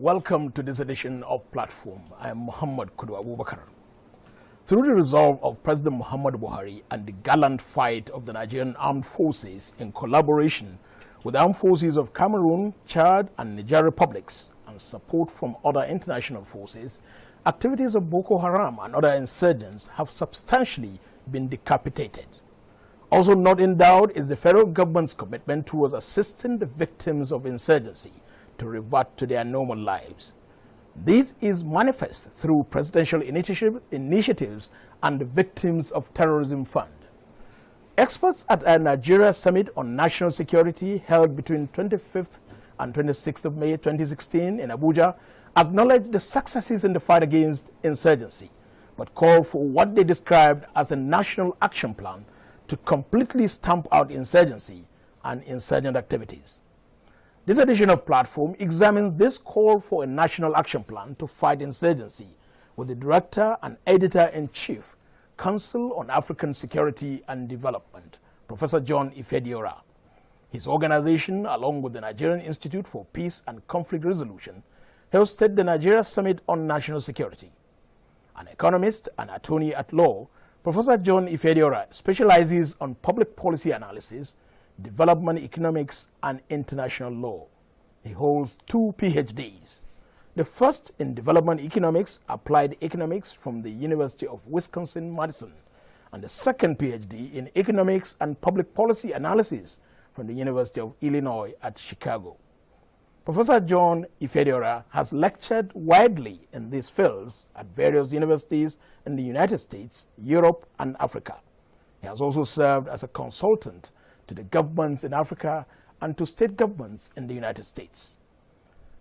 Welcome to this edition of Platform. I am Muhammad Kudu Abubakar. Through the resolve of President Muhammad Buhari and the gallant fight of the Nigerian armed forces in collaboration with the armed forces of Cameroon, Chad and Niger republics and support from other international forces, activities of Boko Haram and other insurgents have substantially been decapitated. Also not in doubt is the federal government's commitment towards assisting the victims of insurgency to revert to their normal lives. This is manifest through presidential initiatives and the Victims of Terrorism Fund. Experts at a Nigeria Summit on National Security held between 25th and 26th of May 2016 in Abuja acknowledged the successes in the fight against insurgency, but called for what they described as a national action plan to completely stamp out insurgency and insurgent activities. This edition of Platform examines this call for a national action plan to fight insurgency with the Director and Editor-in-Chief, Council on African Security and Development, Professor John Ifediora. His organization, along with the Nigerian Institute for Peace and Conflict Resolution, hosted the Nigeria Summit on National Security. An economist and attorney at law, Professor John Ifediora specializes on public policy analysis, development economics and international law. He holds 2 PhDs. The first in development economics, applied economics from the University of Wisconsin-Madison, and the second PhD in economics and public policy analysis from the University of Illinois at Chicago. Professor John Ifediora has lectured widely in these fields at various universities in the United States, Europe and Africa. He has also served as a consultant to the governments in Africa and to state governments in the United States.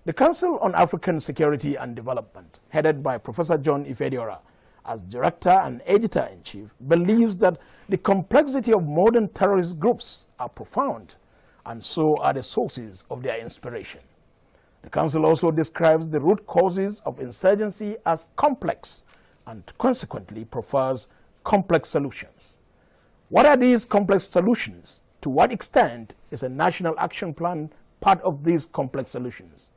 The Council on African Security and Development, headed by Professor John Ifediora as Director and Editor-in-Chief, believes that the complexity of modern terrorist groups are profound, and so are the sources of their inspiration. The Council also describes the root causes of insurgency as complex and consequently prefers complex solutions. What are these complex solutions? To what extent is a national action plan part of these complex solutions?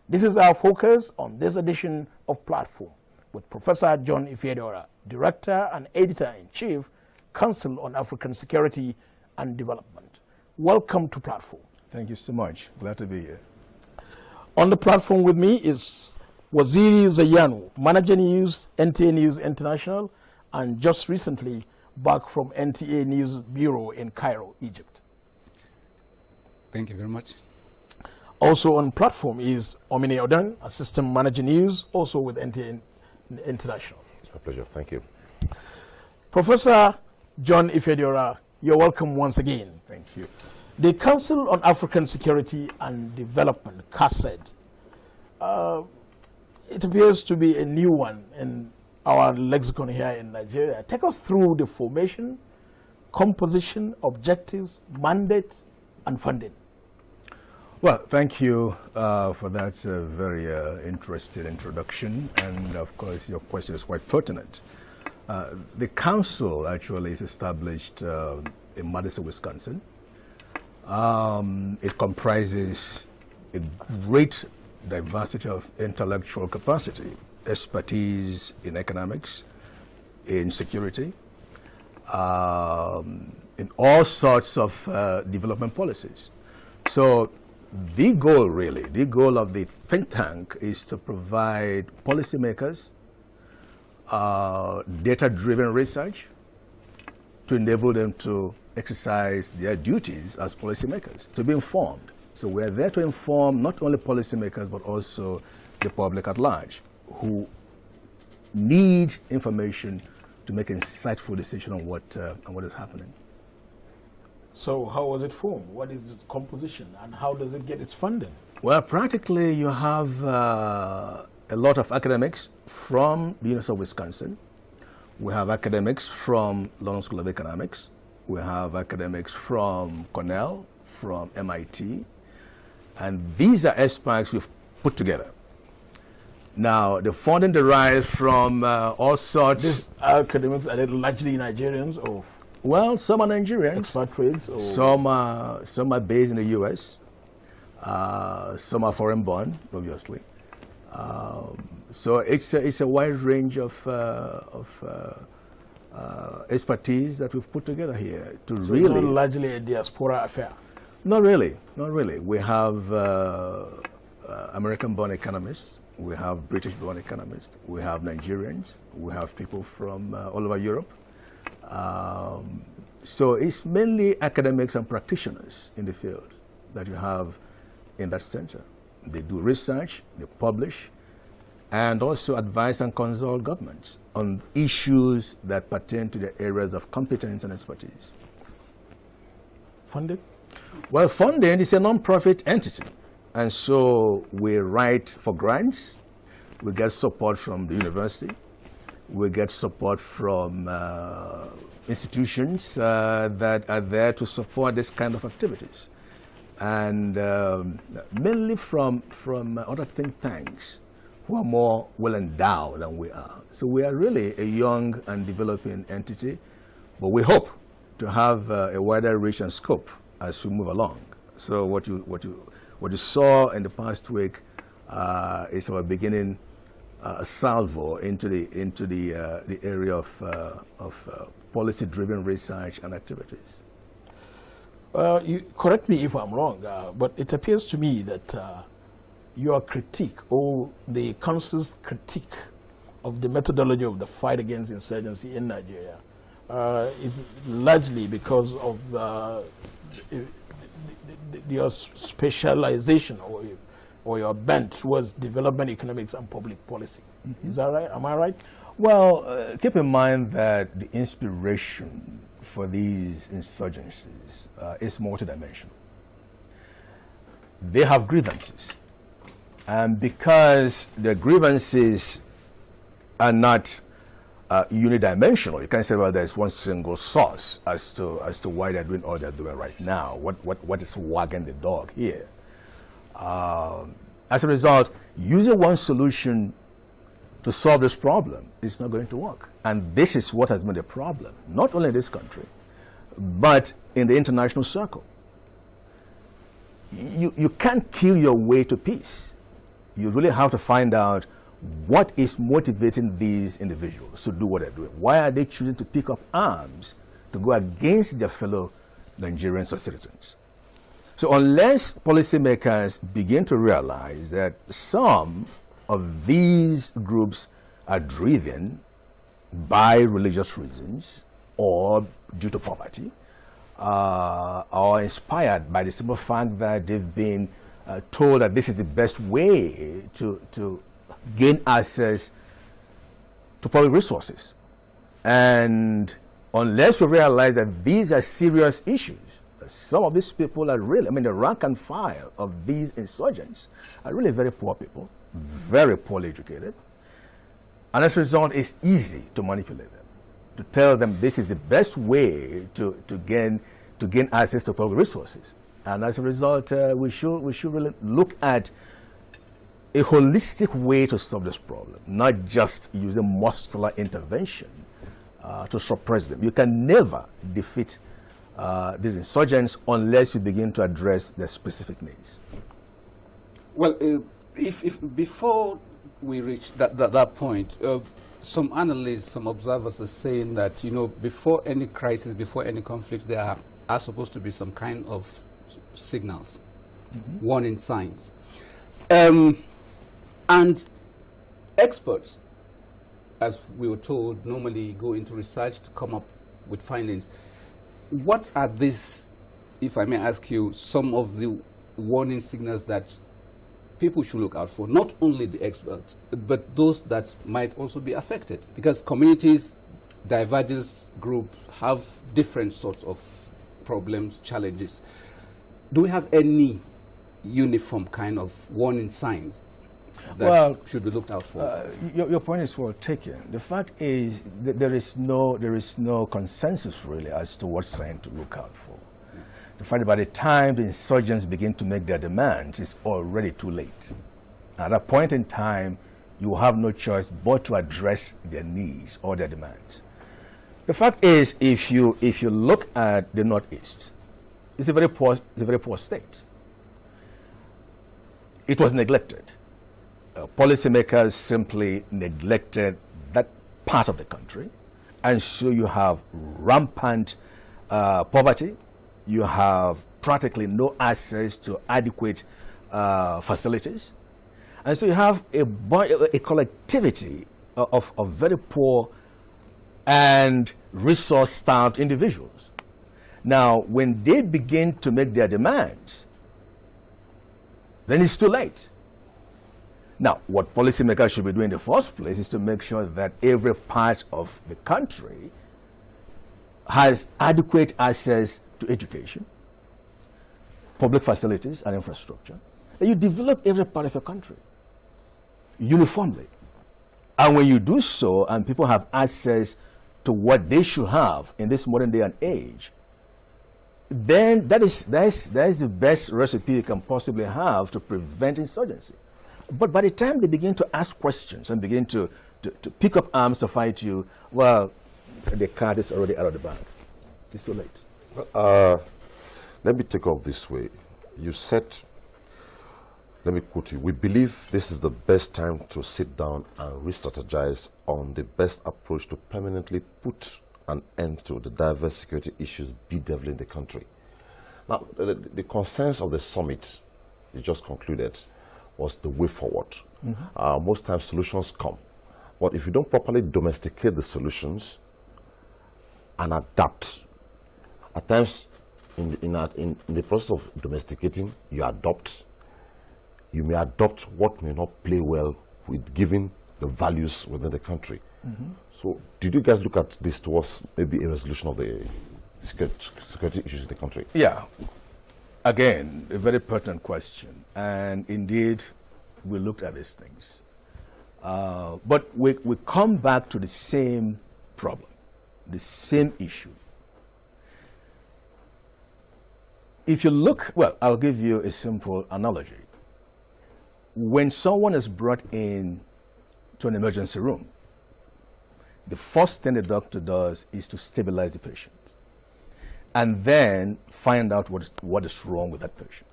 This is our focus on this edition of Platform with Professor John Ifediora, Director and Editor-in-Chief, Council on African Security and Development. Welcome to Platform. Thank you so much. Glad to be here. On the platform with me is Waziri Zayanu, Manager News, NTA News International, and just recently back from NTA News Bureau in Cairo, Egypt. Thank you very much. Also on platform is Omine Odan, Assistant Manager News, also with NTA International. It's my pleasure. Thank you. Professor John Ifediora, you're welcome once again. Thank you. The Council on African Security and Development, CASED, it appears to be a new one in our lexicon here in Nigeria. Take us through the formation, composition, objectives, mandate, and funding. Well, thank you for that very interesting introduction, and of course your question is quite pertinent. The council actually is established in Madison, Wisconsin. It comprises a great diversity of intellectual capacity, expertise in economics, in security, in all sorts of development policies. So the goal really, the goal of the think tank is to provide policymakers data-driven research to enable them to exercise their duties as policymakers, to be informed. So we're there to inform not only policymakers but also the public at large who need information to make insightful decisions on what is happening. So how was it formed? What is its composition and how does it get its funding? Well, practically you have a lot of academics from the University of Wisconsin. We have academics from London School of Economics. We have academics from Cornell, from MIT. And these are experts we've put together. Now, the funding derives from all sorts. These academics, are they largely Nigerians or? Well, some are Nigerians. Expatriates? Or? Some are based in the U.S. Some are foreign born, obviously. So it's a wide range of expertise that we've put together here to So really. it's not largely a diaspora affair. Not really, not really. We have American-born economists, we have British-born economists, we have Nigerians, we have people from all over Europe. So it's mainly academics and practitioners in the field that you have in that center. They do research, they publish, and also advise and consult governments on issues that pertain to their areas of competence and expertise. Funded? Well, funding is a non-profit entity, and so we write for grants, we get support from the university, we get support from institutions that are there to support this kind of activities, and mainly from other think tanks who are more well endowed than we are. So we are really a young and developing entity, but we hope to have a wider reach and scope as we move along. So what you saw in the past week is our beginning salvo into the area of policy-driven research and activities. You correct me if I'm wrong, but it appears to me that your critique, or the council's critique of the methodology of the fight against insurgency in Nigeria, is largely because of your specialization or your bent towards development economics and public policy. Mm-hmm. Is that right? Am I right? Well, keep in mind that the inspiration for these insurgencies is multidimensional. They have grievances. And because the grievances are not unidimensional, you can't say, well, there's one single source as to why they're doing all they're doing right now. What is wagging the dog here? As a result, using one solution to solve this problem is not going to work. And this is what has been the problem, not only in this country, but in the international circle. You can't kill your way to peace. You really have to find out what is motivating these individuals to do what they're doing. Why are they choosing to pick up arms to go against their fellow Nigerians or citizens? So unless policymakers begin to realize that some of these groups are driven by religious reasons or due to poverty, or inspired by the simple fact that they've been told that this is the best way to gain access to public resources. And unless we realize that these are serious issues, some of these people are really, I mean, the rank and file of these insurgents are really very poor people, very poorly educated. And as a result, it's easy to manipulate them, to tell them this is the best way to gain access to public resources. And as a result, we should really look at a holistic way to solve this problem, not just using muscular intervention to suppress them. You can never defeat these insurgents unless you begin to address their specific needs. Well, if before we reach that point, some analysts, some observers are saying that, you know, before any crisis, before any conflict, there are supposed to be some kind of signals, warning signs. And experts, as we were told, normally go into research to come up with findings. What are these, if I may ask you, some of the warning signals that people should look out for? Not only the experts, but those that might also be affected. Because communities, divergence groups have different sorts of problems, challenges. Do we have any uniform kind of warning signs that should be looked out for? Your point is well taken. The fact is that there is no consensus really as to what sign to look out for. Yeah. The fact that by the time the insurgents begin to make their demands, it's already too late. At that point in time, you have no choice but to address their needs or their demands. The fact is, if you look at the Northeast, it's a very poor state. It was neglected. policymakers simply neglected that part of the country, and so you have rampant poverty, you have practically no access to adequate facilities, and so you have a collectivity of very poor and resource-starved individuals. Now, when they begin to make their demands, then it's too late. Now, what policymakers should be doing in the first place is to make sure that every part of the country has adequate access to education, public facilities, and infrastructure. And you develop every part of your country uniformly. And when you do so, and people have access to what they should have in this modern day and age, then that is the best recipe you can possibly have to prevent insurgency. But by the time they begin to ask questions and begin to pick up arms to fight you, well, the card is already out of the bag. It's too late. Let me take off this way. You said, let me quote you, we believe this is the best time to sit down and re-strategize on the best approach to permanently put an end to the diverse security issues bedeviling the country. Now, the concerns of the summit you just concluded was the way forward. Mm-hmm. Most times solutions come, but if you don't properly domesticate the solutions and adapt, at times in the process of domesticating, you may adopt what may not play well with giving the values within the country. Mm-hmm. So did you guys look at this towards maybe a resolution of the security issues in the country? Yeah. Again, a very pertinent question. And indeed, we looked at these things. But we come back to the same problem, the same issue. If you look, well, I'll give you a simple analogy. When someone is brought in to an emergency room, the first thing the doctor does is to stabilize the patient and then find out what is wrong with that patient.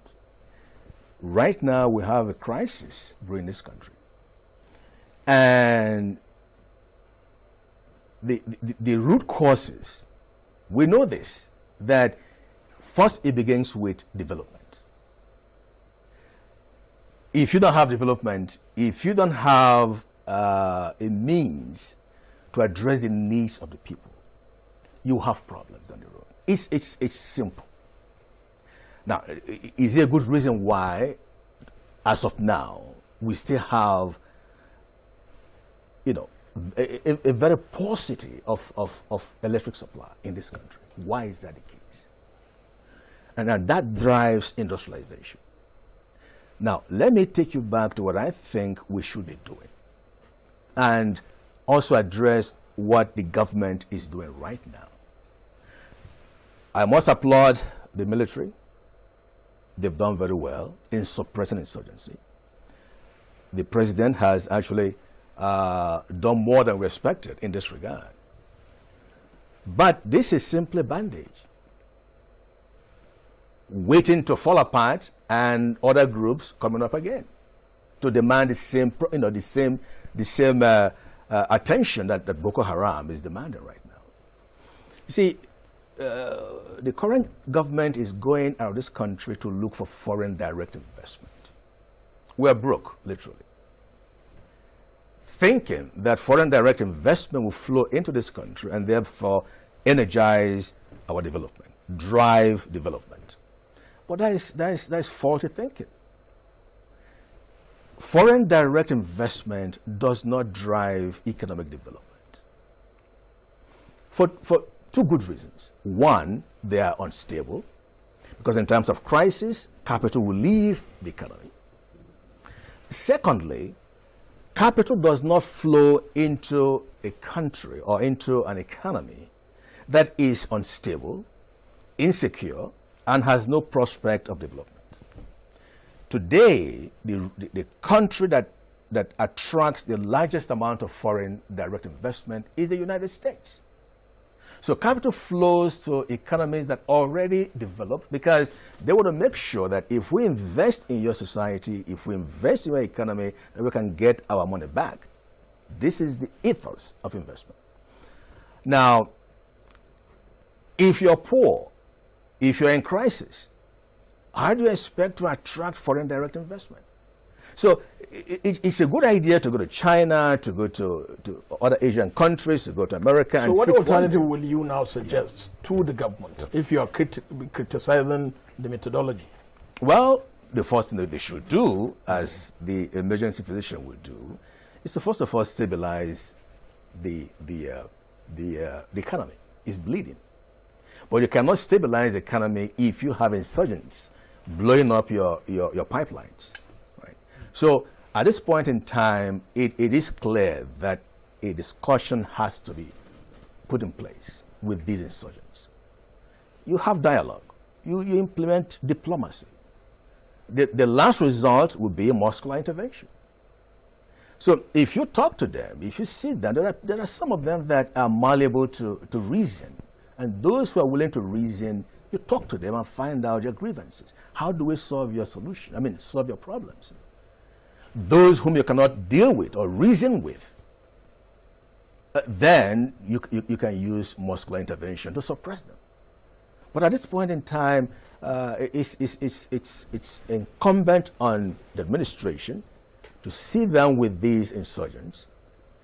Right now, we have a crisis in this country. And the root causes, we know this, that first it begins with development. If you don't have development, if you don't have a means to address the needs of the people, you have problems on the road. It's simple. Now, is there a good reason why, as of now, we still have, a very paucity of electric supply in this country? Why is that the case? And that drives industrialization. Now, let me take you back to what I think we should be doing and also address what the government is doing right now. I must applaud the military. They've done very well in suppressing insurgency. The president has actually done more than we expected in this regard. But this is simply bandage, waiting to fall apart, and other groups coming up again to demand the same, attention that Boko Haram is demanding right now. You see, the current government is going out of this country to look for foreign direct investment. We're broke, literally. Thinking that foreign direct investment will flow into this country and therefore energize our development, drive development. But that is faulty thinking. Foreign direct investment does not drive economic development for two good reasons. One, they are unstable, because in times of crisis, capital will leave the economy. Secondly, capital does not flow into a country or into an economy that is unstable, insecure, and has no prospect of development. Today, the country that attracts the largest amount of foreign direct investment is the United States. So capital flows to economies that already developed because they want to make sure that if we invest in your society, if we invest in your economy, that we can get our money back. This is the ethos of investment. Now, if you're poor, if you're in crisis, how do you expect to attract foreign direct investment? So it's a good idea to go to China, to go to other Asian countries, to go to America. So and what seek alternative funding. will you now suggest to the government if you are criticizing the methodology? Well, the first thing that they should do, as the emergency physician would do, is to first of all stabilize the economy. It's bleeding. But you cannot stabilize the economy if you have insurgents blowing up your pipelines. Right? So at this point in time, it is clear that a discussion has to be put in place with these insurgents. You have dialogue. You implement diplomacy. The last result will be a muscular intervention. So if you talk to them, if you see them, there are some of them that are malleable to reason. And those who are willing to reason, you talk to them and find out their grievances. How do we solve your solution? I mean, solve your problems. Those whom you cannot deal with or reason with, then you can use muscular intervention to suppress them. But at this point in time, it's incumbent on the administration to sit down with these insurgents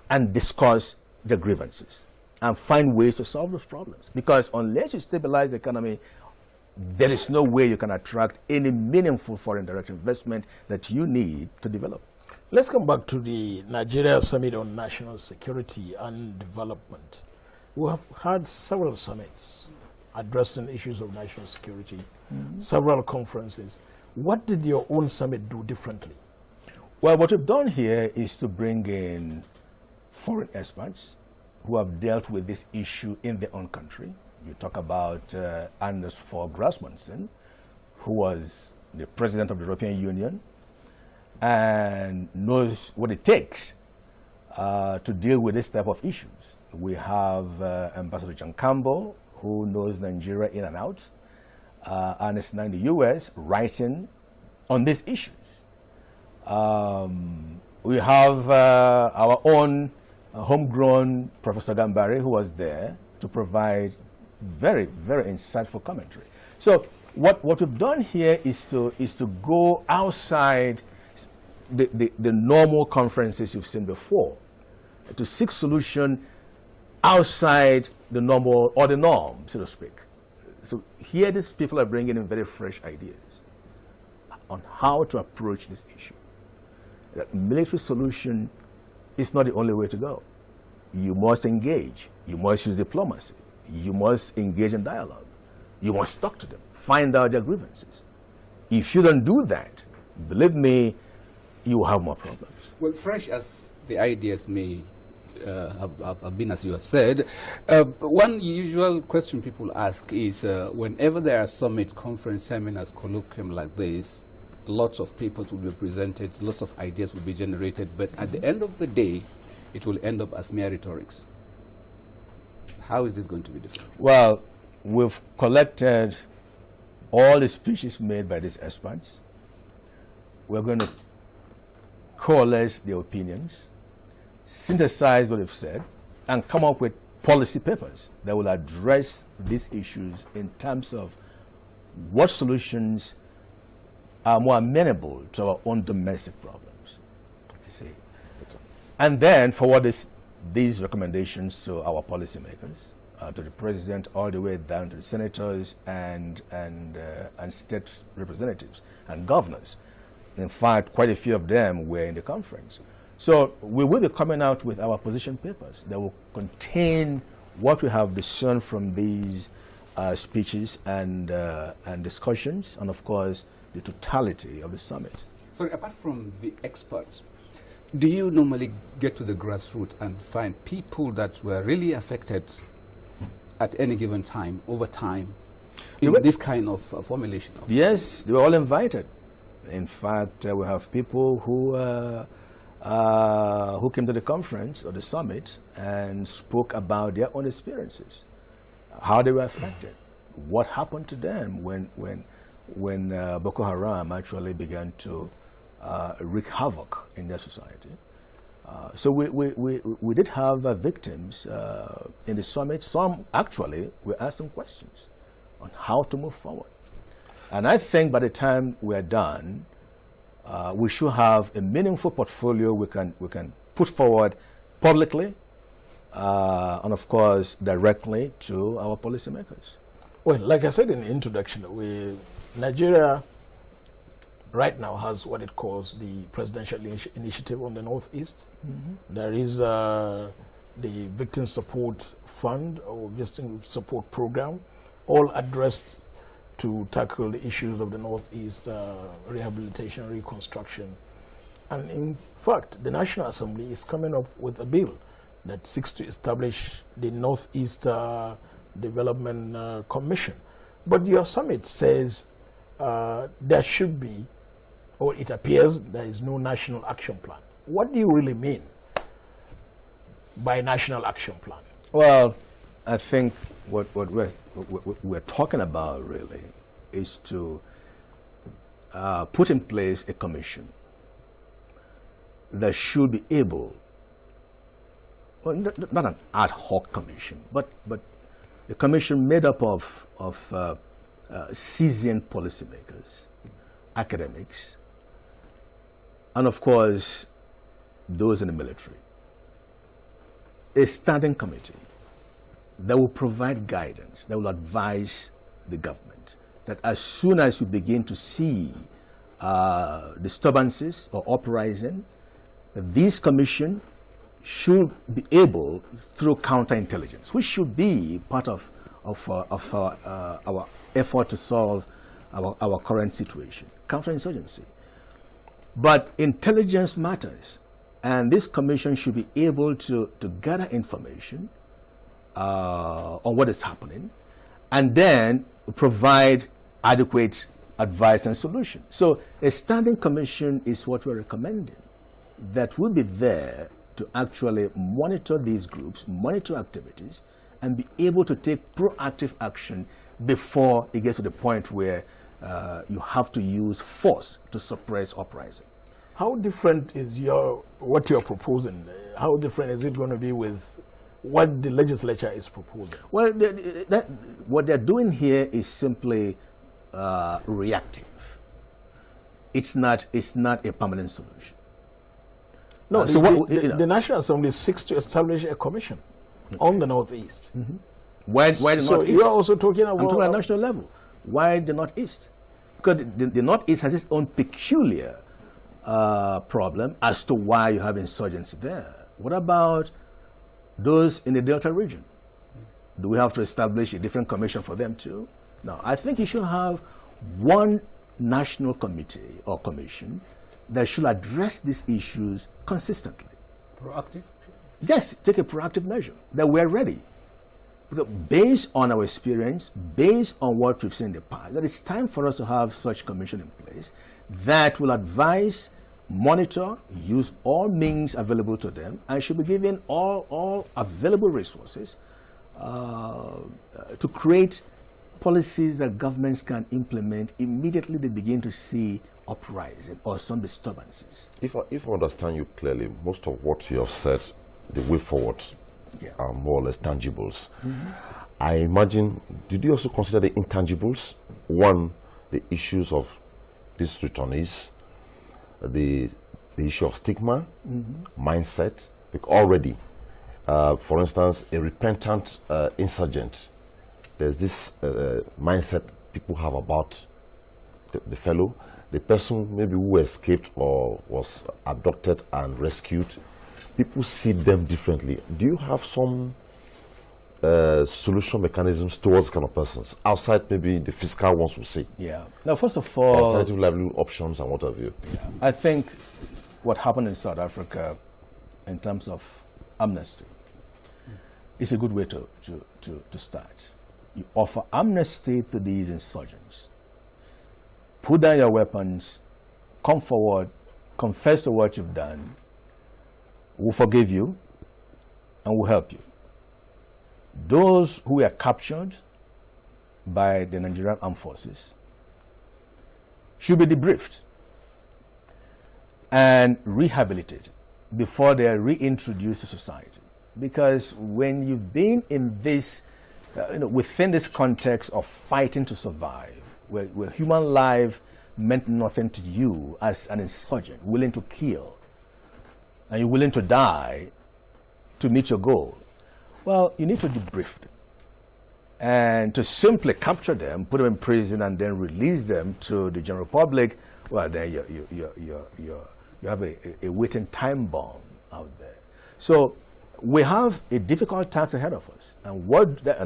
and discuss the grievances and find ways to solve those problems. Because unless you stabilize the economy, there is no way you can attract any meaningful foreign direct investment that you need to develop. Let's come back to the Nigeria Summit on National Security and Development. We have had several summits addressing issues of national security, several conferences. What did your own summit do differently? Well, what we've done here is to bring in foreign experts who have dealt with this issue in their own country. You talk about Anders Fogh Rasmussen, who was the president of the European Union and knows what it takes to deal with this type of issues. We have Ambassador John Campbell, who knows Nigeria in and out, and is now in the US writing on these issues. We have our own homegrown Professor Gambari, who was there to provide very, very insightful commentary. So what we've done here is to go outside the normal conferences you've seen before, to seek solution outside the normal or the norm, so to speak. So here these people are bringing in very fresh ideas on how to approach this issue. That military solution is not the only way to go. You must engage. You must use diplomacy. You must engage in dialogue. You must talk to them, find out their grievances. If you don't do that, believe me, you will have more problems. Well, fresh as the ideas may have been, as you have said, one usual question people ask is, whenever there are summit, conference, seminars, colloquium like this, lots of people will be presented, lots of ideas will be generated, but at the end of the day, it will end up as mere rhetorics. How is this going to be different? Well, we've collected all the speeches made by these experts. We're going to coalesce their opinions, synthesize what they've said, and come up with policy papers that will address these issues in terms of what solutions are more amenable to our own domestic problems. You see. And then forward these recommendations to our policymakers, to the president, all the way down to the senators and state representatives and governors. In fact, quite a few of them were in the conference. So we will be coming out with our position papers that will contain what we have discerned from these speeches and discussions, and of course, the totality of the summit. Sorry, apart from the experts, do you normally get to the grassroots and find people that were really affected at any given time, over time, in this kind of formulation? Yes, they were all invited. In fact, we have people who came to the conference or the summit and spoke about their own experiences. how they were affected, what happened to them when Boko Haram actually began to wreak havoc in their society. So we did have victims in the summit. Some actually were asking questions on how to move forward. And I think by the time we are done, we should have a meaningful portfolio we can put forward publicly and of course directly to our policymakers. Well, like I said in the introduction, Nigeria right now has what it calls the Presidential Initiative on the Northeast. There is the Victim Support Fund or Victim Support Program, all addressed to tackle the issues of the Northeast, rehabilitation, reconstruction. And in fact, the National Assembly is coming up with a bill that seeks to establish the Northeast Development Commission. But your summit says there should be, or it appears there is no national action plan. What do you really mean by national action plan? Well, I think what we're talking about really is to put in place a commission that should be able, well, not an ad hoc commission, but a commission made up of seasoned policymakers, academics, and of course, those in the military. A standing committee that will provide guidance, that will advise the government, that as soon as we begin to see disturbances or uprising, this commission should be able, through counterintelligence, which should be part of our effort to solve our current situation, counterinsurgency. But intelligence matters, and this commission should be able to gather information on what is happening, and then provide adequate advice and solution. So a standing commission is what we're recommending, that will be there to actually monitor these groups, monitor activities, and be able to take proactive action before it gets to the point where you have to use force to suppress uprising. How different is what you're proposing? How different is it going to be with what the legislature is proposing? Well, what they're doing here is simply reactive. It's not a permanent solution. No, so the National Assembly seeks to establish a commission on the Northeast. Why the Northeast? So you're also talking about... I'm talking at national level. Why the Northeast? Because the Northeast has its own peculiar problem as to why you have insurgency there. What about those in the Delta region? Do we have to establish a different commission for them too? No, I think you should have one national committee or commission that should address these issues consistently. Proactive? Yes, take a proactive measure, that we're ready. Because based on our experience, based on what we've seen in the past, that it's time for us to have such commission in place that will advise, monitor, use all means available to them, and should be given all available resources to create policies that governments can implement immediately they begin to see uprising or some disturbances. If I understand you clearly, most of what you have said, the way forward, are more or less tangibles. I imagine, did you also consider the intangibles? One, the issues of these returnees, the issue of stigma, mindset. Because already, for instance, a repentant insurgent, there's this mindset people have about the fellow, the person maybe who escaped or was abducted and rescued. People see them differently. Do you have some solution mechanisms towards kind of persons outside maybe the fiscal ones we see? Yeah. Now, first of all, alternative livelihood options and what have you. Yeah. I think what happened in South Africa in terms of amnesty is a good way to start. You offer amnesty to these insurgents. Put down your weapons, come forward, confess to what you've done. We'll forgive you and we'll help you. those who were captured by the Nigerian armed forces should be debriefed and rehabilitated before they are reintroduced to society. Because when you've been in this, within this context of fighting to survive, where human life meant nothing to you as an insurgent, willing to kill, and you're willing to die to meet your goal, well, you need to debrief them. And to simply capture them, put them in prison, and then release them to the general public, well, then you have a waiting time bomb out there. So we have a difficult task ahead of us. And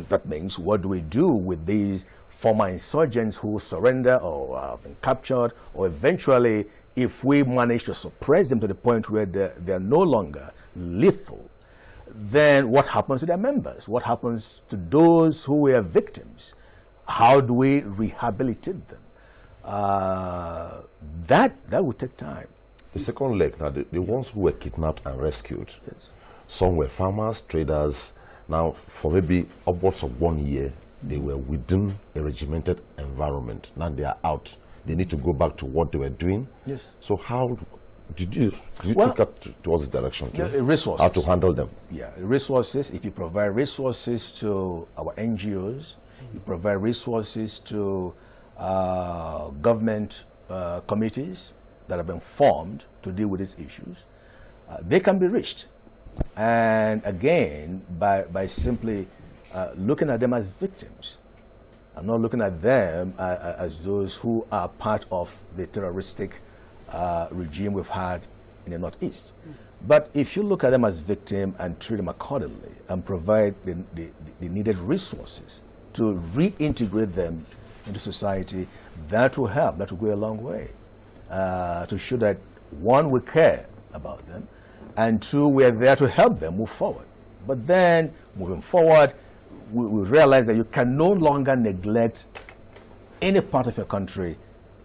that means, what do we do with these former insurgents who surrender or have been captured, or eventually, if we manage to suppress them to the point where they're no longer lethal, then what happens to their members? What happens to those who were victims? How do we rehabilitate them? That would take time. The second leg, now the ones who were kidnapped and rescued, Yes. some were farmers, traders. Now, for maybe upwards of 1 year, they were within a regimented environment. Now they are out. They need to go back to what they were doing. Yes. So how did you Well, take that towards this direction too? Resources. How to handle them? Yeah, resources. If you provide resources to our NGOs, you provide resources to government committees that have been formed to deal with these issues, they can be reached. And again, by simply looking at them as victims. I'm not looking at them as those who are part of the terroristic regime we've had in the Northeast. But if you look at them as victims and treat them accordingly and provide the needed resources to reintegrate them into society, that will help. That will go a long way to show that, one, we care about them, and two, we are there to help them move forward. But then, moving forward, we realize that you can no longer neglect any part of your country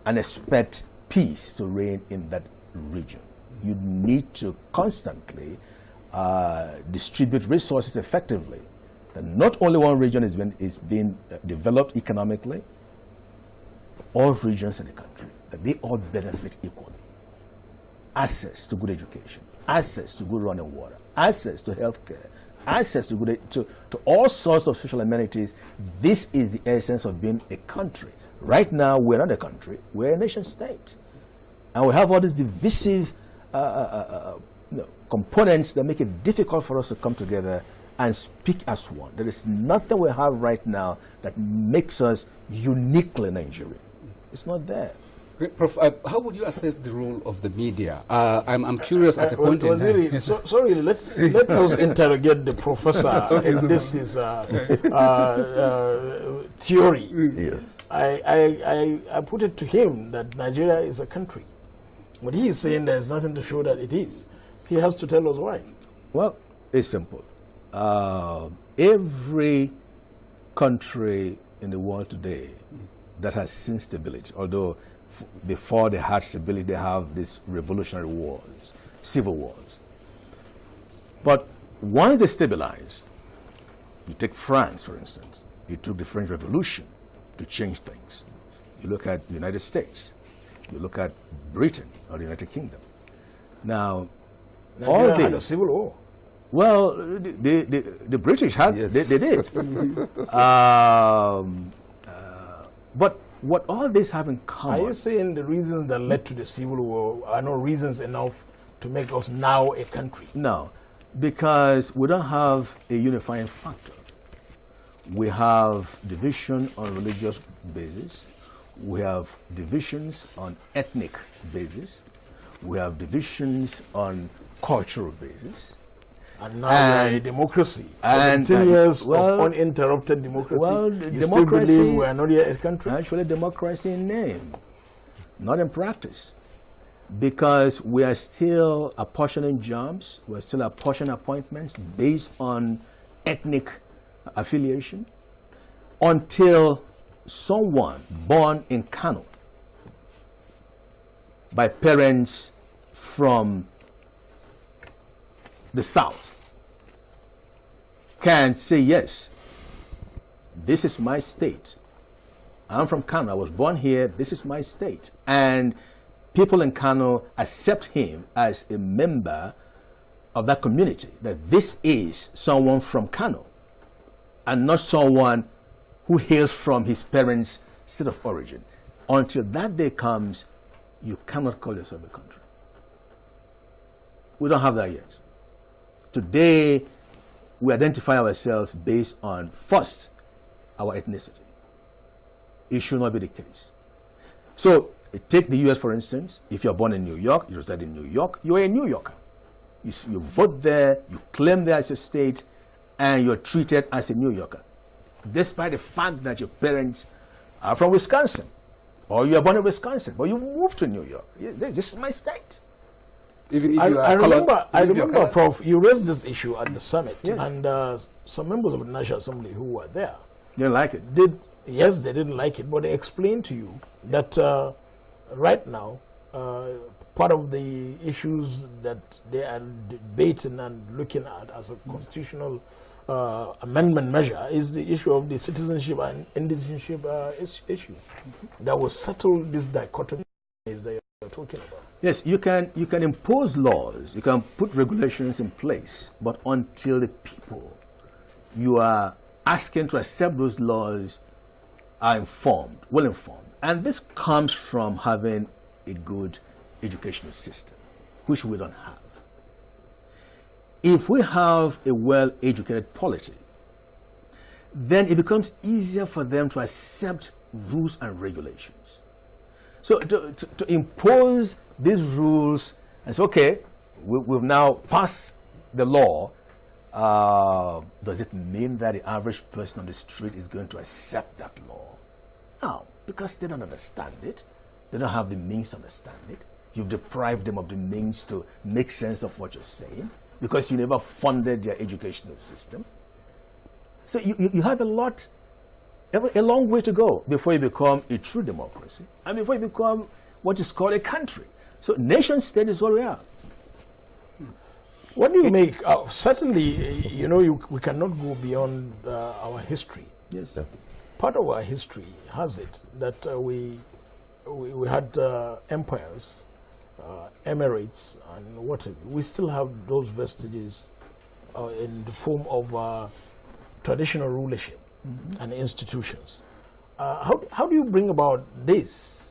and expect peace to reign in that region. You need to constantly distribute resources effectively. That not only one region is being developed economically, all regions in the country, that they all benefit equally. Access to good education, access to good running water, access to healthcare, access to all sorts of social amenities. This is the essence of being a country. Right now, we're not a country, we're a nation state. And we have all these divisive components that make it difficult for us to come together and speak as one. There is nothing we have right now that makes us uniquely Nigerian. It's not there. Prof, how would you assess the role of the media? I'm curious at a point in time. Really, sorry, let us interrogate the professor. This is theory. Yes. I put it to him that Nigeria is a country. But he is saying there's nothing to show that it is. He has to tell us why. Well, it's simple. Every country in the world today that has seen stability, although before they had stability, they have these revolutionary wars, civil wars. But once they stabilize, you take France, for instance. It took the French Revolution to change things. You look at the United States. You look at Britain or the United Kingdom. Now, Nigeria all had a this, civil war. well, the British had, Yes. they did. But what all this have in Are common? you saying the reasons that led to the civil war are not reasons enough to make us now a country? No, because we don't have a unifying factor. We have division on religious basis. We have divisions on ethnic basis. We have divisions on cultural basis. And now we are a democracy. and- 17 years well, of uninterrupted democracy. well, You still believe we are not yet a country? Actually, democracy in name, not in practice. Because we are still apportioning jobs, we're still apportioning appointments based on ethnic affiliation until someone born in Kano by parents from the South can say, yes, this is my state. I'm from Kano. I was born here. This is my state. And people in Kano accept him as a member of that community, that this is someone from Kano and not someone who hails from his parents' state of origin. Until that day comes, you cannot call yourself a country. We don't have that yet. Today, we identify ourselves based on, first, our ethnicity. It should not be the case. So, take the US for instance. If you're born in New York, you reside in New York, you're a New Yorker. You vote there, you claim there as a state, and you're treated as a New Yorker, despite the fact that your parents are from Wisconsin, or you are born in Wisconsin, but you moved to New York. This is my state. Even if you are I remember, Prof, you raised this issue at the summit, yes. And some members of the National Assembly who were there You didn't like it? Yes, they didn't like it, but they explained to you that right now, part of the issues that they are debating and looking at as a constitutional amendment measure is the issue of the citizenship and indigenship issue. That will settle this dichotomy that you're talking about. Yes, you can impose laws, you can put regulations in place, but until the people you are asking to accept those laws are informed, well informed. And this comes from having a good educational system, which we don't have. If we have a well-educated polity, then it becomes easier for them to accept rules and regulations. So to impose these rules and say, okay, we've now passed the law, does it mean that the average person on the street is going to accept that law? No, because they don't understand it. They don't have the means to understand it. You've deprived them of the means to make sense of what you're saying because you never funded their educational system. So you have a long way to go before you become a true democracy and before you become what is called a country. So nation state is what we are. What do you make? Certainly, you know, we cannot go beyond our history. Yes. Yeah. Part of our history has it that we had empires, emirates, and whatever. We still have those vestiges in the form of traditional rulership and institutions. How do you bring about this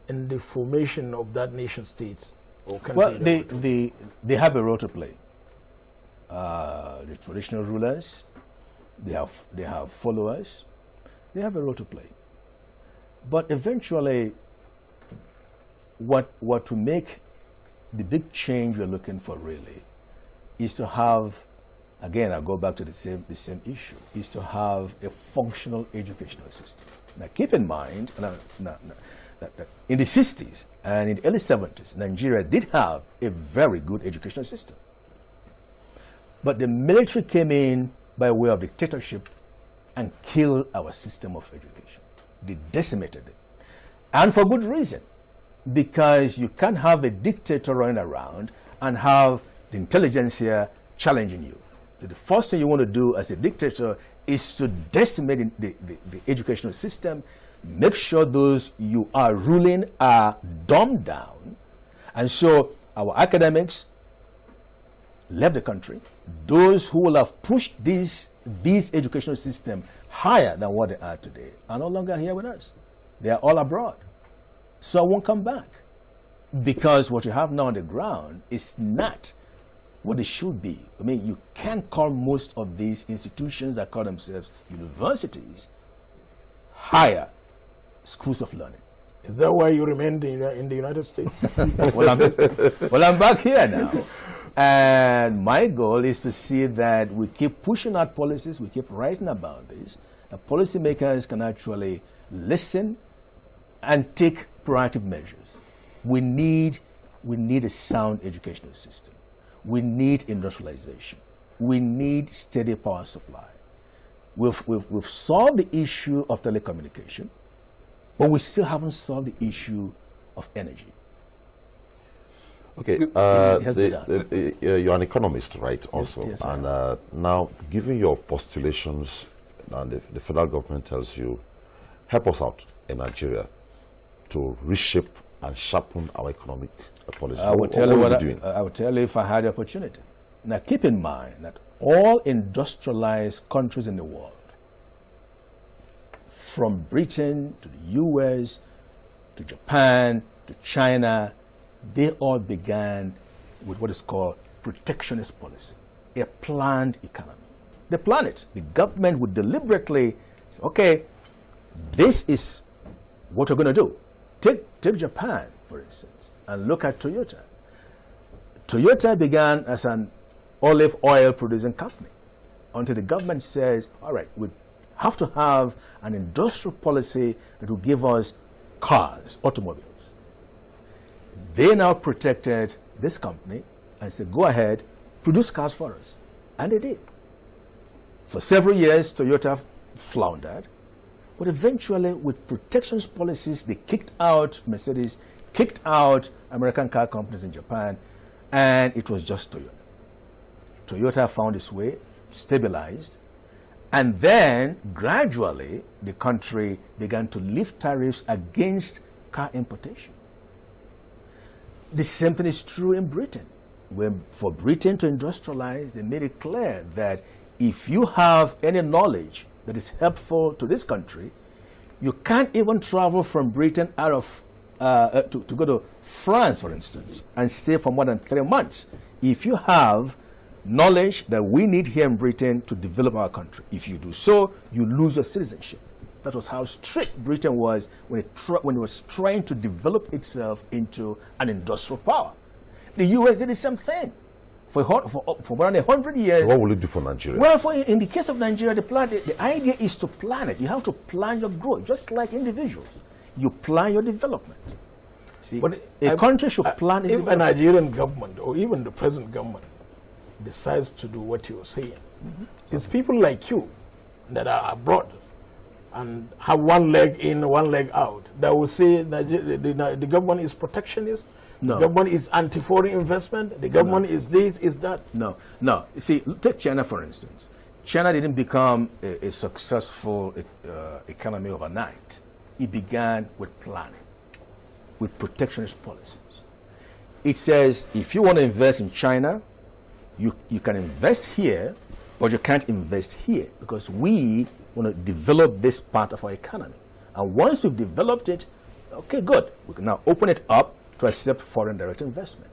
in the formation of that nation state or country? Well, they have a role to play. The traditional rulers, they have followers, they have a role to play. But eventually, what will make the big change we're looking for really is to have, again, I'll go back to the same issue, is to have a functional educational system. Now keep in mind, that in the 60s and in the early 70s, Nigeria did have a very good educational system. But the military came in by way of dictatorship and killed our system of education. They decimated it. And for good reason. Because you can't have a dictator running around and have the intelligentsia challenging you. The first thing you want to do as a dictator is to decimate the educational system, make sure those you are ruling are dumbed down. And so our academics left the country. Those who will have pushed this educational system higher than what they are today are no longer here with us. They are all abroad. So I won't come back. Because what you have now on the ground is not what it should be. I mean, you can't call most of these institutions that call themselves universities higher schools of learning. Is that why you remained in the United States? Well, I'm back here now. And my goal is to see that we keep pushing out policies, we keep writing about this, that policymakers can actually listen and take proactive measures. We need a sound educational system. We need industrialization. We need steady power supply. We've solved the issue of telecommunication, but we still haven't solved the issue of energy. Okay, you're an economist, right, also? Yes, and now, given your postulations and the federal government tells you, help us out in Nigeria to reshape and sharpen our economic policy, I will tell you what what are you doing? I will tell you if I had the opportunity. Now keep in mind that all industrialized countries in the world, from Britain to the US, to Japan, to China, they all began with what is called protectionist policy, a planned economy. They plan it. The government would deliberately say, okay, this is what we're going to do. Take Japan, for instance, and look at Toyota. Toyota began as an olive oil producing company until the government says, all right, we have to have an industrial policy that will give us cars, automobiles. They now protected this company and said, go ahead, produce cars for us. And they did. For several years, Toyota floundered. But eventually, with protectionist policies, they kicked out Mercedes, kicked out American car companies in Japan, and it was just Toyota. Toyota found its way, stabilized, and then gradually the country began to lift tariffs against car importation. The same thing is true in Britain. When for Britain to industrialize, they made it clear that if you have any knowledge that is helpful to this country, you can't even travel from Britain out of to go to France, for instance, and stay for more than 3 months. If you have knowledge that we need here in Britain to develop our country, if you do so, you lose your citizenship. That was how strict Britain was when it was trying to develop itself into an industrial power. The US did the same thing. For more than 100 years. So what will it do for Nigeria? Well, in the case of Nigeria, the idea is to plan it. You have to plan your growth, just like individuals. You plan your development. See, But a country should plan its if a development. Nigerian government or even the present government decides to do what you're saying, it's people like you that are abroad and have one leg in, one leg out that will say the government is protectionist, No. the government is anti-foreign investment, the government is this, is that. No. See, take China, for instance. China didn't become a successful economy overnight. It began with planning, with protectionist policies. It says, if you want to invest in China, you can invest here, but you can't invest here because we want to develop this part of our economy. And once we've developed it, okay, good. We can now open it up to accept foreign direct investment.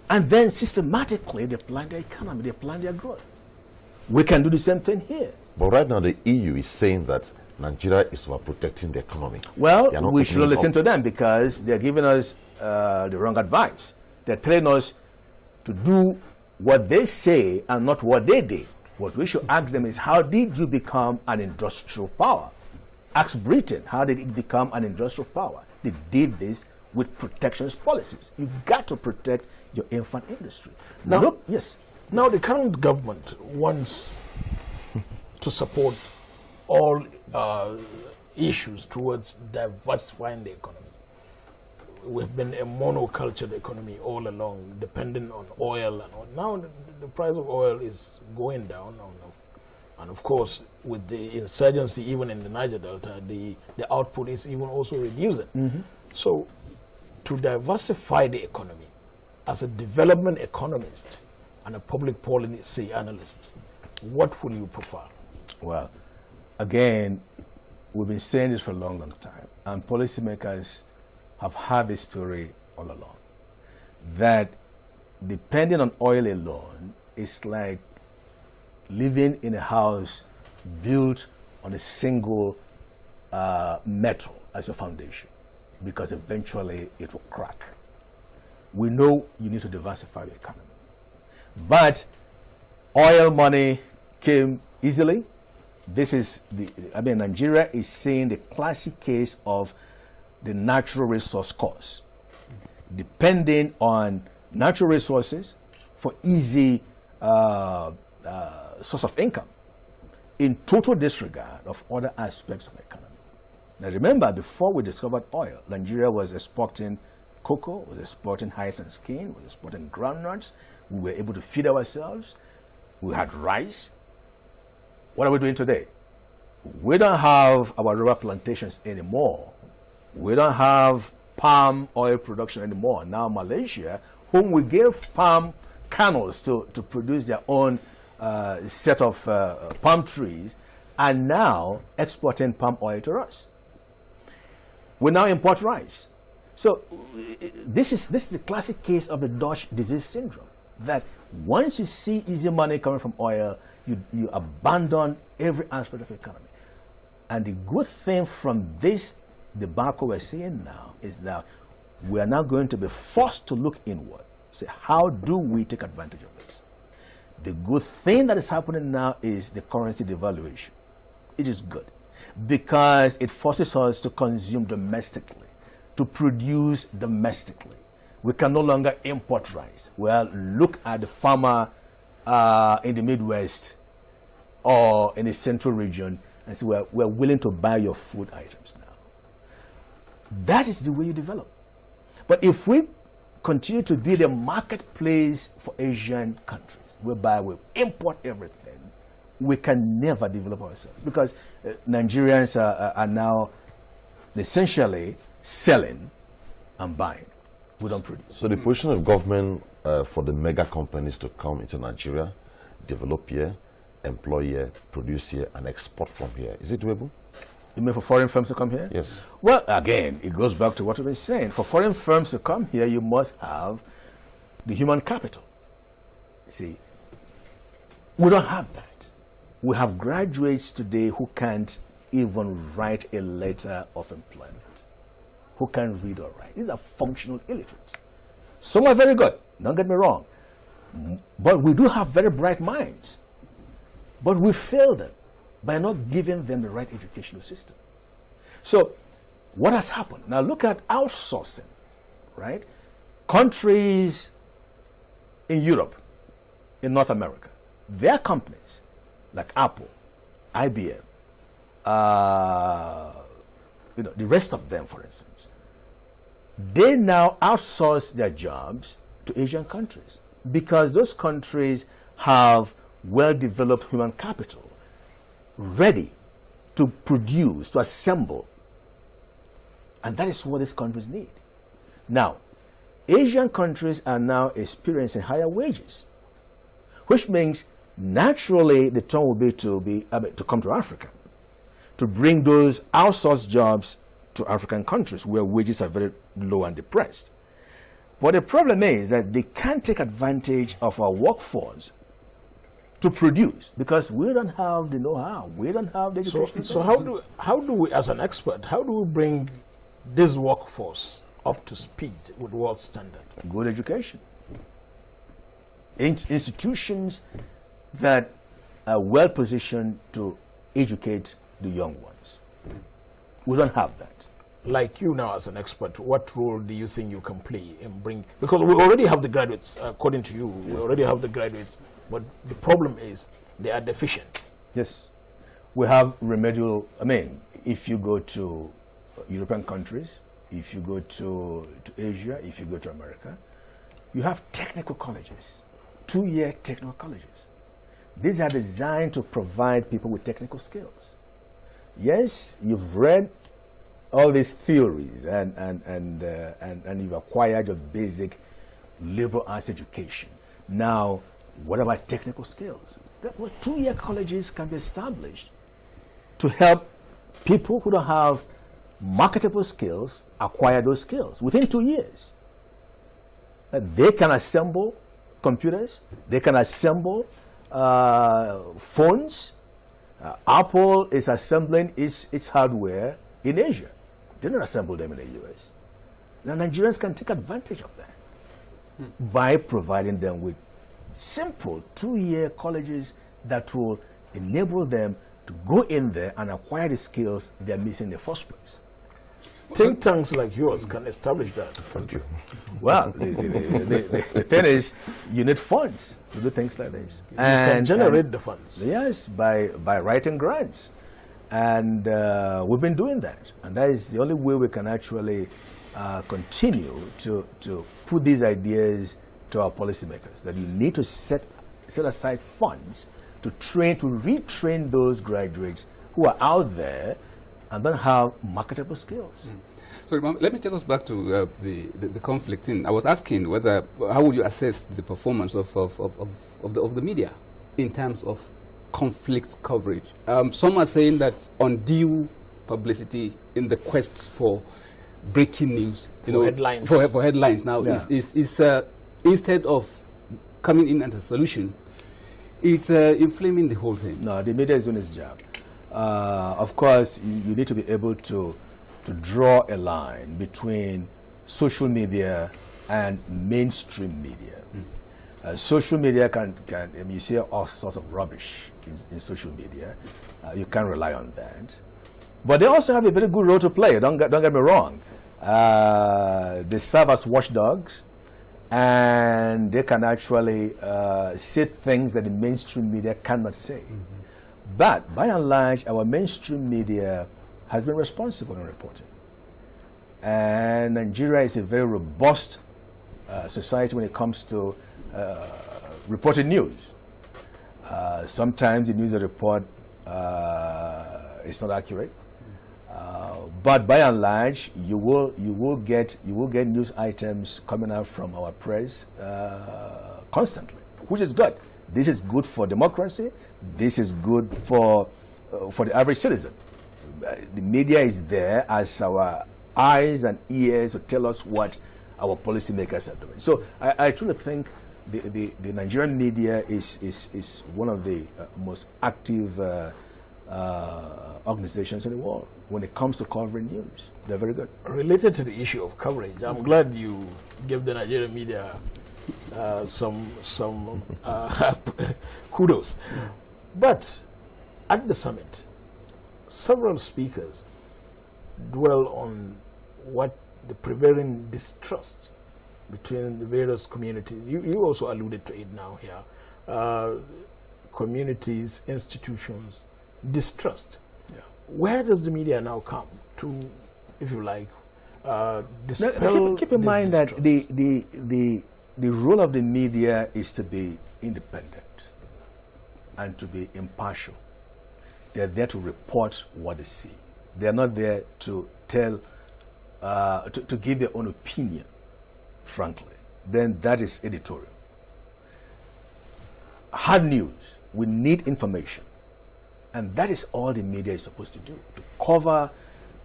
And then systematically, they plan their economy, they plan their growth. We can do the same thing here. But right now, the EU is saying that Nigeria is overprotecting the economy. Well, They are not we should opening listen up. to them because they're giving us the wrong advice. They're telling us to do what they say and not what they did. What we should ask them is, how did you become an industrial power? Ask Britain, how did it become an industrial power? They did this with protectionist policies. You got to protect your infant industry. Now, Look, yes. Now, the current government wants to support all issues towards diversifying the economy. We've been a monocultured economy all along, depending on oil. And all. Now, the price of oil is going down. And of course, with the insurgency, even in the Niger Delta, the output is even also reducing. So, to diversify the economy, as a development economist and a public policy analyst, what will you prefer? Well, again, we've been saying this for a long, long time, and policymakers have had this story all along, that depending on oil alone is like living in a house built on a single metal as your foundation, because eventually it will crack. We know you need to diversify the economy. But oil money came easily. This is Nigeria is seeing the classic case of the natural resource course, depending on natural resources for easy source of income, in total disregard of other aspects of the economy. Now remember, before we discovered oil, Nigeria was exporting cocoa, was exporting hyacinth skin, was exporting groundnuts. We were able to feed ourselves. We had rice. what are we doing today? We don't have our rubber plantations anymore. We don't have palm oil production anymore. Now Malaysia, whom we gave palm kernels to produce their own set of palm trees, are now exporting palm oil to us. We now import rice. So this is the classic case of the Dutch disease syndrome, that once you see easy money coming from oil, you abandon every aspect of the economy. And the good thing from this debacle we're seeing now is that we are now going to be forced to look inward. Say, how do we take advantage of this? The good thing that is happening now is the currency devaluation. It is good because it forces us to consume domestically, to produce domestically. We can no longer import rice. Well, look at the farmer in the Midwest or in the central region and say, well, we're willing to buy your food items now. That is the way you develop. But if we continue to be the marketplace for Asian countries, whereby we import everything, we can never develop ourselves, because Nigerians are now essentially selling and buying. We don't produce. So the position of government for the mega companies to come into Nigeria, develop here, employ here, produce here, and export from here, is it doable? You mean for foreign firms to come here? Yes. Well, again, it goes back to what we've been saying. For foreign firms to come here, you must have the human capital. See, we don't have that. We have graduates today who can't even write a letter of employment, who can read or write. These are functional illiterates. Some are very good, don't get me wrong. But we do have very bright minds. But we fail them by not giving them the right educational system. So what has happened? Now look at outsourcing, right? Countries in Europe, in North America, their companies like Apple, IBM, the rest of them, for instance, they now outsource their jobs to Asian countries because those countries have well-developed human capital ready to produce, to assemble. And that is what these countries need. Now, Asian countries are now experiencing higher wages, which means naturally the turn will be to come to Africa, to bring those outsourced jobs to African countries where wages are very low and depressed. But the problem is that they can't take advantage of our workforce to produce because we don't have the know-how, we don't have the education. So how do we, as an expert, how do we bring this workforce up to speed with world standard? Good education. Institutions that are well positioned to educate the young ones. We don't have that. Like you now as an expert, what role do you think you can play in bring, because we already have the graduates, according to you, we already have the graduates, but the problem is they are deficient. Yes. We have remedial, if you go to European countries, if you go to Asia, if you go to America, you have technical colleges, 2-year technical colleges. These are designed to provide people with technical skills. Yes, you've read all these theories and you've acquired your basic liberal arts education. Now, what about technical skills? Well, 2-year colleges can be established to help people who don't have marketable skills acquire those skills within 2 years. They can assemble computers, they can assemble phones. Apple is assembling its hardware in Asia. They don't assemble them in the US. Now Nigerians can take advantage of that by providing them with simple 2-year colleges that will enable them to go in there and acquire the skills they're missing in the first place. Think tanks like yours can establish that. Thank you. Well, the thing is, you need funds to do things like this. You can generate the funds. Yes, by writing grants. And we've been doing that. And that is the only way we can actually continue to put these ideas to our policymakers, that you need to set aside funds to retrain those graduates who are out there and don't have marketable skills. So let me take us back to the conflict. I was asking how would you assess the performance of the media in terms of conflict coverage? Some are saying that undue publicity in the quest for breaking news, headlines. For headlines now is instead of coming in as a solution, it's inflaming the whole thing. No, the media is doing its job. Of course, you need to be able to draw a line between social media and mainstream media. Social media can you see all sorts of rubbish in social media. You can't rely on that. But they also have a very good role to play. Don't get me wrong. They serve as watchdogs, and they can actually say things that the mainstream media cannot say. But by and large, our mainstream media has been responsible in reporting. And Nigeria is a very robust society when it comes to reporting news. Sometimes the news they report is not accurate, but by and large, you will get news items coming out from our press constantly, which is good. This is good for democracy. This is good for the average citizen. The media is there as our eyes and ears to tell us what our policymakers are doing. So I truly think the Nigerian media is one of the most active organizations in the world when it comes to covering news. They're very good. Related to the issue of coverage, I'm glad you give the Nigerian media some kudos. But at the summit, several speakers dwell on what the prevailing distrust between the various communities. You also alluded to it now here. Communities, institutions, distrust. Yeah. Where does the media now come to, if you like, dispel keep in mind distrust? that the role of the media is to be independent and to be impartial. They're there to report what they see. They're not there to tell, to give their own opinion, frankly. Then that is editorial. Hard news, we need information. And that is all the media is supposed to do, to cover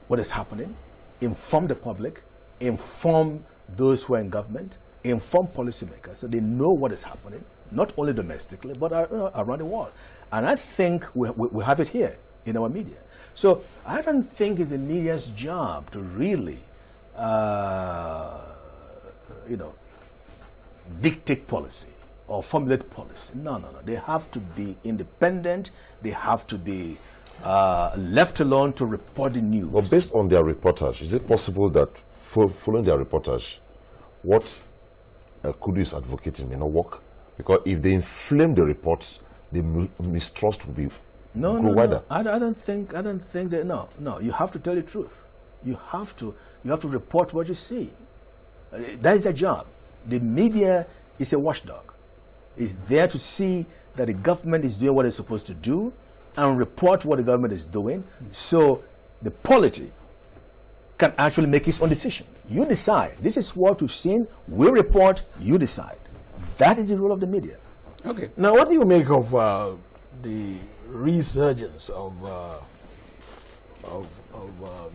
what is happening, inform the public, inform those who are in government, inform policymakers so they know what is happening, not only domestically, but around the world. And I think we have it here in our media. So I don't think it's the media's job to really, dictate policy or formulate policy. No. They have to be independent. They have to be left alone to report the news. Well, based on their reportage, is it possible that following their reportage, what Kudu is advocating may not work? Because if they inflame the reports, the mistrust will be wider. I don't think that. No. You have to tell the truth. You have to report what you see. That is their job. The media is a watchdog. It's there to see that the government is doing what it's supposed to do and report what the government is doing, so the polity can actually make its own decision. You decide. This is what we've seen. We report. You decide. That is the role of the media. Okay. Now, what do you make of the resurgence of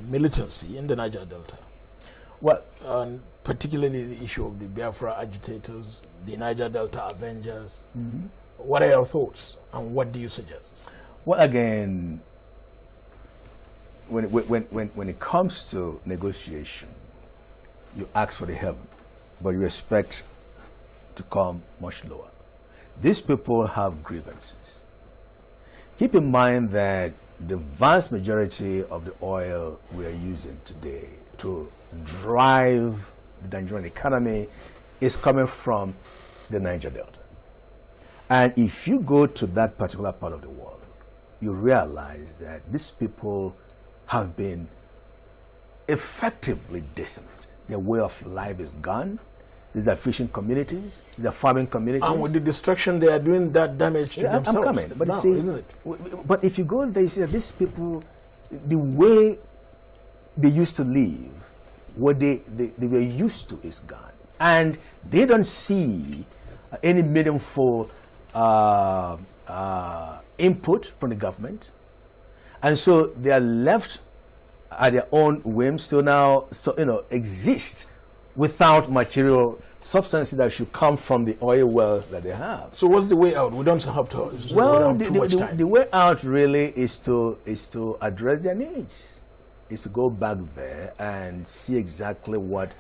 militancy in the Niger Delta? Well, particularly the issue of the Biafra agitators, the Niger Delta Avengers. What are your thoughts, and what do you suggest? Well, again, when it comes to negotiation, you ask for the heaven, but you expect to come much lower. These people have grievances. Keep in mind that the vast majority of the oil we are using today to drive the Nigerian economy is coming from the Niger Delta. And if you go to that particular part of the world, you realize that these people have been effectively decimated. Their way of life is gone. these are fishing communities, these are farming communities. And with the destruction, they are doing that damage to themselves. I'm coming. But now, see, isn't it? But if you go there, you see that these people, the way they used to live, what they were used to is gone. And they don't see any meaningful input from the government. And so they are left at their own whims to now exist without material substances that should come from the oil well that they have. So what's the way out? We don't have to. Well, too much time. The way out really is to address their needs, is to go back there and see exactly what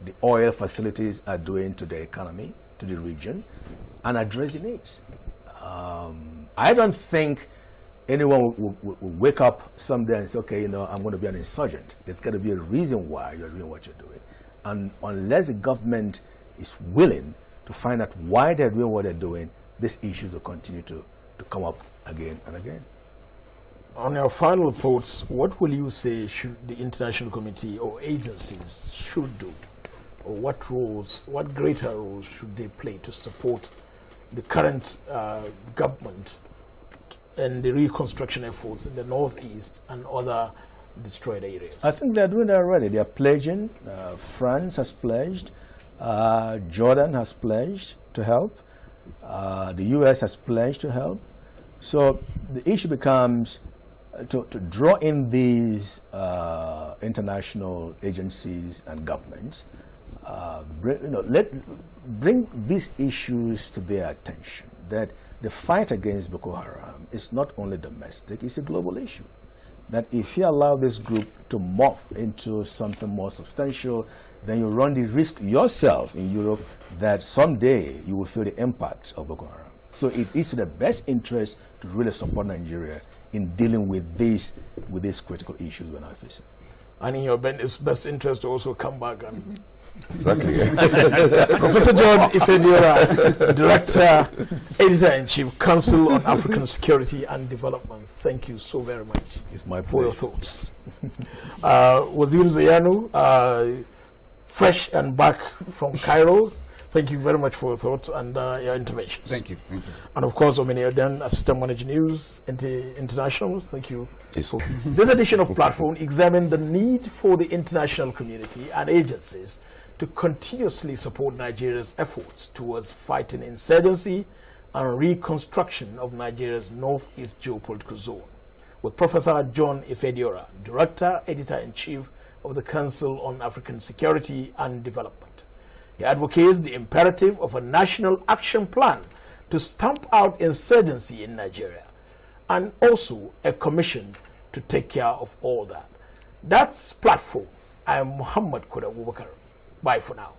the oil facilities are doing to the economy, to the region, and address the needs. I don't think anyone will wake up someday and say, okay, I'm going to be an insurgent. There's got to be a reason why you're doing what you're doing. And unless the government is willing to find out why they're doing what they're doing, these issues will continue to come up again and again. On your final thoughts, what will you say should the international community or agencies should do? Or what greater roles should they play to support the current government and the reconstruction efforts in the northeast and other destroyed areas? I think they're doing that already. They're pledging. France has pledged. Jordan has pledged to help. The U.S. has pledged to help. So the issue becomes to draw in these international agencies and governments, bring these issues to their attention, that the fight against Boko Haram is not only domestic, it's a global issue. That if you allow this group to morph into something more substantial, then you run the risk yourself in Europe that someday you will feel the impact of Boko Haram. So it is to the best interest to really support Nigeria in dealing with these critical issues we're now facing. And in your best interest to also come back and... Exactly. Professor John Ifediora, Director, Editor-in-Chief, Council on African Security and Development. Thank you so very much. It's my pleasure. For your thoughts. Wazir Zayanu, fresh and back from Cairo. Thank you very much for your thoughts and your interventions. Thank you. Thank you. And of course, Omini Oden, Assistant Manager News International. Thank you. Yes. This edition of Platform examined the need for the international community and agencies to continuously support Nigeria's efforts towards fighting insurgency and reconstruction of Nigeria's northeast geopolitical zone, with Professor John Ifediora, Director, Editor-in-Chief of the Council on African Security and Development. He advocates the imperative of a national action plan to stamp out insurgency in Nigeria, and also a commission to take care of all that. That's Platform. I am Muhammad Koda Abubakar. Bye for now.